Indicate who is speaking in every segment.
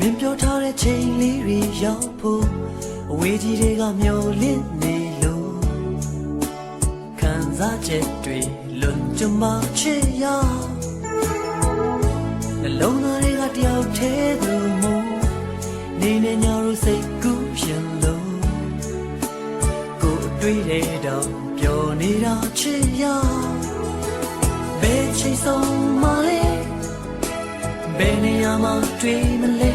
Speaker 1: မင်းပြောထားတဲ့ချိန်လေးတွေရောက်ဖို့အဝေးကြီးတွေကမျောလင့်နေလို့ခံစားချက်တွေလွန်ကျမချစ်ရနှလုံးသားတွေကတယောက်တည်းသူမို့နေနေညတို့စိတ်ကူးရှင်လို့ကိုယ်တွေ့တဲ့တော့ပျော်နေတာချစ်ရဘယ်ချိန်ဆုံးမလဲဘယ်နေရာမှာတွေ့မလဲ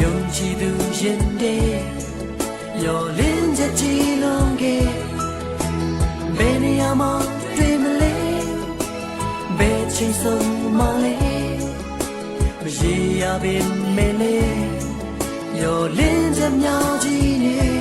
Speaker 1: ယုံကြည်သူရင်တဲ့ရောလင်းချက်ကြည်လုံးကဘယ်နေရာမှာတွေ့မလဲဘယ်ချိန်ဆုံးမလဲမရေရပင်မဲလေရောလင်းချက်များကြီးနေ